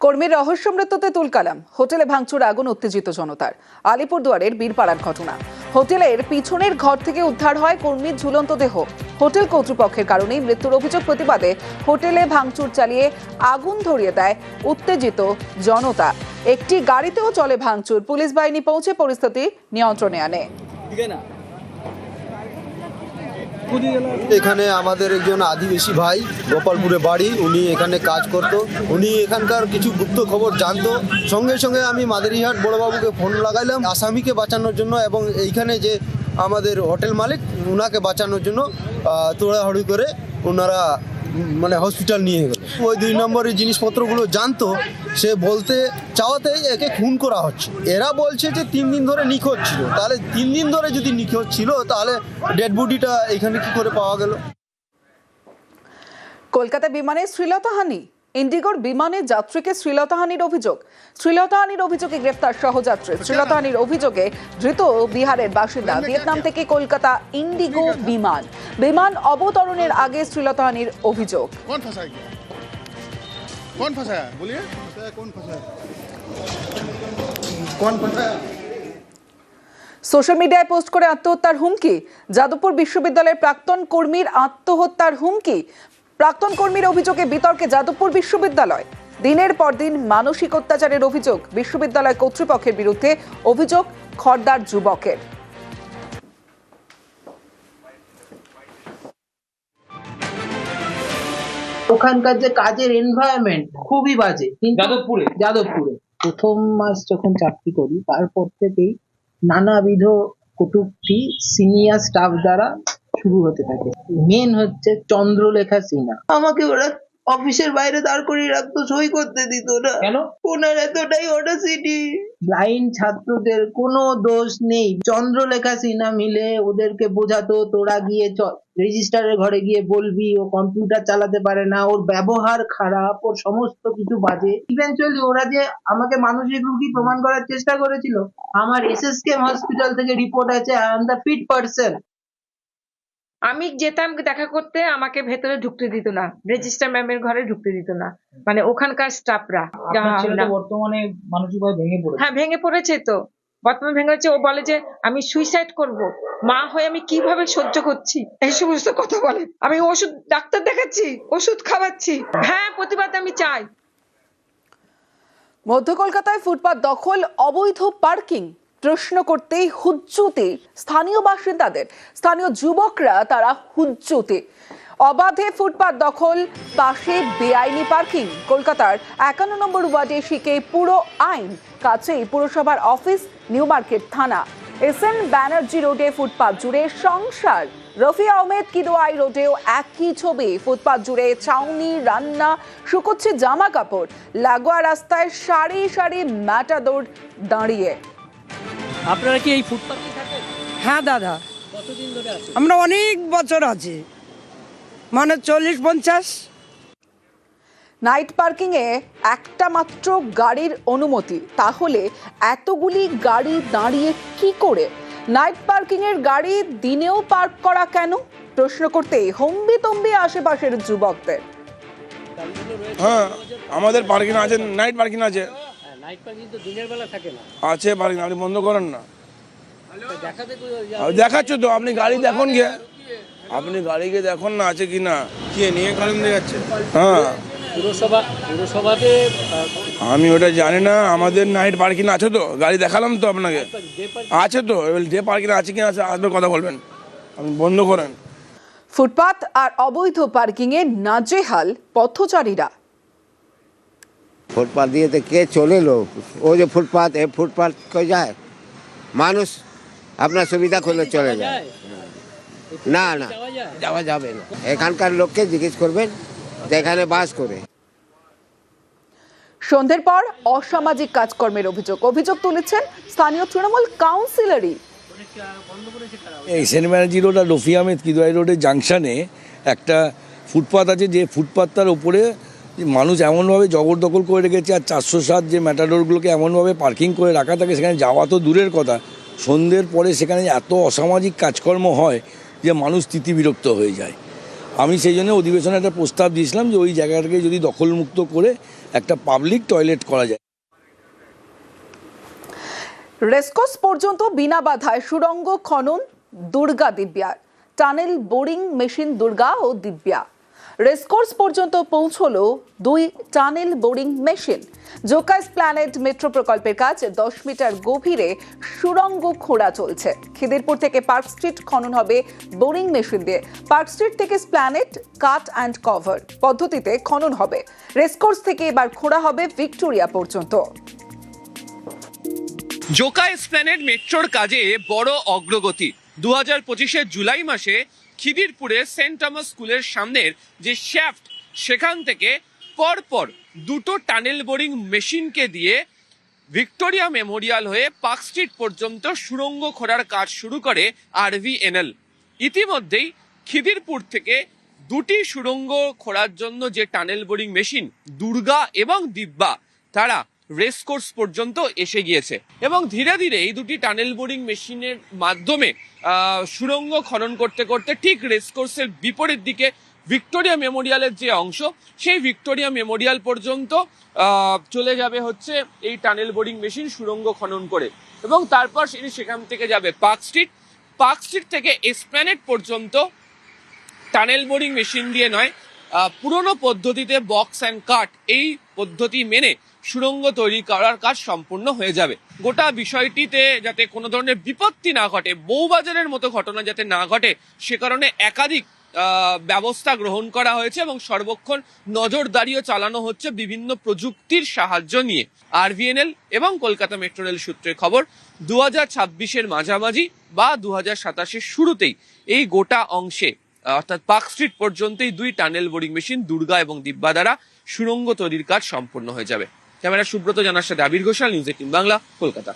কর্মীর রহস্য মৃত্যুতে তুলকালাম, হোটেলে ভাঙচুর, আগুন, উত্তেজিত জনতার। আলিপুরদুয়ারের বীরপাড়ার ঘটনা। হোটেলের পিছনের ঘর থেকে উদ্ধার হয় কর্মীর ঝুলন্ত দেহ। হোটেল কর্তৃপক্ষের কারণেই মৃত্যুর অভিযোগ প্রতিবাদে হোটেলে ভাঙচুর চালিয়ে আগুন ধরিয়ে দেয় উত্তেজিত জনতা। একটি গাড়িতেও চলে ভাঙচুর। পুলিশ বাহিনী পৌঁছে পরিস্থিতি নিয়ন্ত্রণে আনে। এখানে আমাদের একজন আদিবাসী ভাই, গোপালপুরে বাড়ি, উনি এখানে কাজ করতো। উনি এখানকার কিছু গুপ্ত খবর জানতো। সঙ্গে সঙ্গে আমি মাদারিহাট বড়বাবুকে ফোন লাগাইলাম আসামিকে বাঁচানোর জন্য, এবং এইখানে যে আমাদের হোটেল মালিক ওনাকে বাঁচানোর জন্য তোড়াহড়ি করে ওনারা হসপিটাল নিয়ে গেল। ওই 2 নম্বরের জিনিসপত্রগুলো জানতো, সে বলতে চাওয়াতেই একে খুন করা হচ্ছে। এরা বলছে যে 3 দিন ধরে নিখোঁজ ছিল। তাহলে 3 দিন ধরে যদি নিখোঁজ ছিল, তাহলে ডেড বডিটা এখানে কি করে পাওয়া গেল? কলকাতা বিমানে শ্লীলতাহানি। ইন্ডিগোর বিমানে যাত্রীকে শ্লীলতাহানির অভিযোগ। শ্লীলতাহানির অভিযোগে গ্রেফতার সহযাত্রী। শ্লীলতাহানির অভিযোগে ধৃত বিহারের বাসিন্দা। ভিয়েতনাম থেকে কলকাতা ইন্ডিগো বিমান অবতরণের আগে শ্লীলতাহানির অভিযোগ। সোশ্যাল মিডিয়ায় পোস্ট করে আত্মহত্যার হুমকি। যাদবপুর বিশ্ববিদ্যালয়ের প্রাক্তন কর্মীর আত্মহত্যার হুমকি। প্রাক্তন কর্মীর অভিযোগে বিতর্কে যাদবপুর বিশ্ববিদ্যালয়। দিনের পর দিন মানসিক অত্যাচারের অভিযোগ বিশ্ববিদ্যালয় কর্তৃপক্ষের বিরুদ্ধে। অভিযোগ খড়দার যুবকের। ওখানকার যে কাজের এনভায়রনমেন্ট খুবই বাজে। কিন্তু যাদবপুরে প্রথম মাস যখন চাকরি করি, তারপর থেকেই নানাবিধ কটূক্তি সিনিয়র স্টাফ দ্বারা শুরু হতে থাকে। মেন হচ্ছে চন্দ্রলেখা সিনহা। আমাকে ওরা অফিসের বাইরে দাঁড় করিয়ে রাখতো, সই করতে দিত না। কেন? ওনার এতটাই অডাসিটি। ব্লাইন্ড ছাত্রদের কোনো দোষ নেই। চন্দ্রলেখা সিনহা মিলে ওদেরকে বোঝাতো, তোরা গিয়ে রেজিস্ট্রারের ঘরে গিয়ে বলবি ও কম্পিউটার চালাতে পারে না, ওর ব্যবহার খারাপ, ওর সমস্ত কিছু বাজে। ইভেন্চুয়ালি ওরা যে আমাকে মানসিক রোগী প্রমাণ করার চেষ্টা করেছিল। আমার এসএসকেএম হসপিটাল থেকে রিপোর্ট আছে, I am the fit person. আমি যেতাম দেখা করতে, আমাকে ভেতরে ঢুকতে দিত না, রেজিস্ট্রার ম্যামের ঘরে ঢুকতে দিত না। মানে ওখানকার স্টাফরা। বর্তমানে মানসিকভাবে ভেঙে পড়েছে। হ্যাঁ, ভেঙে পড়েছে তো, বর্তমানে ভেঙে পড়েছে। ও বলে যে আমি সুইসাইড করব, মা হয়ে আমি কিভাবে সহ্য করছি, এই সমস্ত কথা বলে। আমি ওষুধ, ডাক্তার দেখাচ্ছি, ওষুধ খাওয়াচ্ছি। হ্যাঁ, প্রতিবাদ আমি চাই। মধ্য কলকাতায় ফুটপাত দখল, অবৈধ পার্কিং। প্রশ্ন করতেই হুজ্জুতে স্থানীয় বাসিন্দাদের। স্থানীয় যুবকরা তারা হুজ্জুতে। অবাধে ফুটপাত দখল, পাশে বেআইনি পার্কিং। কলকাতার 51 নম্বর ওয়ার্ডে শিখে পুরো আইন, কাছেই পুরসভার অফিস, নিউ মার্কেট থানা। এসএন ব্যানার্জি রোডে ফুটপাত জুড়ে সংসার। রফি আহমেদ কিদোয়াই রোডেও একই ছবি। ফুটপাত জুড়ে চাউনি, রান্না, শুকোচ্ছে জামা কাপড়। লাগোয়া রাস্তায় সারি সারি ম্যাটাডোর দাঁড়িয়ে। আপনারা কি এই ফুটপাতে থাকেন? হ্যাঁ দাদা, কতদিন ধরে আছেন? আমরা অনেক বছর আছি, 40-50। নাইট পার্কিং এ একটা মাত্র গাড়ির অনুমতি, তাহলে এতগুলি গাড়ি দাঁড়িয়ে কি করে? নাইট পার্কিং এর গাড়ি দিনেও পার্ক করা কেন? প্রশ্ন করতেই হম্বিতম্বি আশেপাশের যুবকদের। হ্যাঁ, আমাদের পার্কিং আছে, নাইট পার্কিং আছে। নাইট পার্কিং তো দিনের বেলা থাকে না। আছে পার্কিং, আপনি বন্ধ করেন না। দেখাতে দেখাচ্ছ তো, আপনি গাড়ি দেখুন গিয়ে, আপনি গাড়িকে দেখুন না আছে কি না। কি নিয়ে কারণ দেখাচ্ছে? হ্যাঁ, পুরসভাতে আমি ওটা জানি না। আমাদের নাইট পার্কিং আছে তো, গাড়ি দেখালাম তো আপনাকে, আছে তো। এবার যে পার্কিং আছে কি না আসবে কথা বলবেন, আপনি বন্ধ করেন। ফুটপাত আর অবৈধ পার্কিং এ নাজেহাল পথচারীরা। ফুটপাথ দিয়ে তো কে চলে লোক? ও যে ফুটপাথ, এ ফুটপাথ কই যায়? মানুষ আপনার সুবিধা করলে চলে যায়। না না, যাওয়া যাবে না। এখানকার লোককে জিজ্ঞেস করবেন যেখানে বাস করে। সন্ধ্যের পর অসামাজিক কাজকর্মের অভিযোগ তুলেছেন স্থানীয় তৃণমূল কাউন্সিলরই। এই সেন্ট ব্যানার্জি রোড আর রফি আহমেদ কিদোয়াই রোডের জাংশনে একটা ফুটপাথ আছে, যে ফুটপাথটার ওপরে মানুষ এমনভাবে জবরদখল করে রেখেছে, আর 407 যে ম্যাটাডোরগুলোকে এমনভাবে পার্কিং করে রাখা থাকে, সেখানে যাওয়া তো দূরের কথা, সন্ধ্যের পরে সেখানে এত অসামাজিক কাজকর্ম হয় যে মানুষ তিতিবিরক্ত হয়ে যায়। আমি সেই জন্য অধিবেশনে একটা প্রস্তাব দিয়েছিলাম যে ওই জায়গাটাকে যদি দখলমুক্ত করে একটা পাবলিক টয়লেট করা যায়। রেসকোর্স পর্যন্ত বিনা বাধায় সুড়ঙ্গ খনন দুর্গা দিব্যার। টানেল বোরিং মেশিন দুর্গা ও দিব্যা। রেসকোর্স পর্যন্ত পৌঁছলো 2 tunnel boring machine. Joka Esplanade metro প্রকল্পের কাজ 10 মিটার গভীরে সুড়ঙ্গ খোঁড়া চলছে। খিদিরপুর থেকে পার্ক স্ট্রিট খনন হবে বোরিং মেশিন দিয়ে। পার্ক স্ট্রিট থেকে এসপ্ল্যানেড কাট অ্যান্ড কভার পদ্ধতিতে খনন হবে। রেসকোর্স থেকে এবার খোঁড়া হবে ভিক্টোরিয়া পর্যন্ত। জোকা এসপ্ল্যানেড মেট্রোর কাজে বড় অগ্রগতি। 2025 জুলাই মাসে খিদিরপুরে সেন্ট টমাস স্কুলের সামনের যে শ্যাফট, সেখান থেকে পরপর 2টো টানেল বোরিং মেশিনকে দিয়ে ভিক্টোরিয়া মেমোরিয়াল হয়ে পার্ক স্ট্রিট পর্যন্ত সুড়ঙ্গ খোঁড়ার কাজ শুরু করে RVNL। ইতিমধ্যেই খিদিরপুর থেকে 2টি সুড়ঙ্গ খোঁড়ার জন্য যে টানেল বোরিং মেশিন দুর্গা এবং দিব্যা, তারা রেসকোর্স পর্যন্ত এসে গিয়েছে এবং ধীরে ধীরে এই 2টি টানেল বোরিং মেশিনের মাধ্যমে সুড়ঙ্গ খনন করতে করতে ঠিক রেসকোর্সের বিপরীত দিকে ভিক্টোরিয়া মেমোরিয়ালের যে অংশ, সেই ভিক্টোরিয়া মেমোরিয়াল পর্যন্ত চলে যাবে হচ্ছে এই টানেল বোরিং মেশিন সুড়ঙ্গ খনন করে এবং তারপর সেখান থেকে যাবে পার্ক স্ট্রিট। পার্ক স্ট্রিট থেকে এসপ্ল্যানেড পর্যন্ত টানেল বোরিং মেশিন দিয়ে নয়, পুরনো পদ্ধতিতে বক্স অ্যান্ড কাট এই পদ্ধতি মেনে সুড়ঙ্গ তৈরি করার কাজ সম্পূর্ণ হয়ে যাবে। গোটা বিষয়টিতে যাতে কোনো ধরনের বিপত্তি না ঘটে, বউবাজারের মতো ঘটনা যাতে না ঘটে, সে কারণে একাধিক ব্যবস্থা গ্রহণ করা হয়েছে এবং সর্বক্ষণ নজরদারিও চালানো হচ্ছে বিভিন্ন প্রযুক্তির সাহায্য নিয়ে। RVNL এবং কলকাতা মেট্রো রেল সূত্রে খবর, 2026 মাঝামাঝি বা 2027 শুরুতেই এই গোটা অংশে অর্থাৎ পার্ক স্ট্রিট পর্যন্তই 2 টানেল বোরিং মেশিন দুর্গা এবং দিব্যা দ্বারা সুড়ঙ্গ তৈরির কাজ সম্পূর্ণ হয়ে যাবে। ক্যামেরা সুব্রত জানার সাথে আবির ঘোষাল, নিউজ 18 বাংলা, কলকাতা।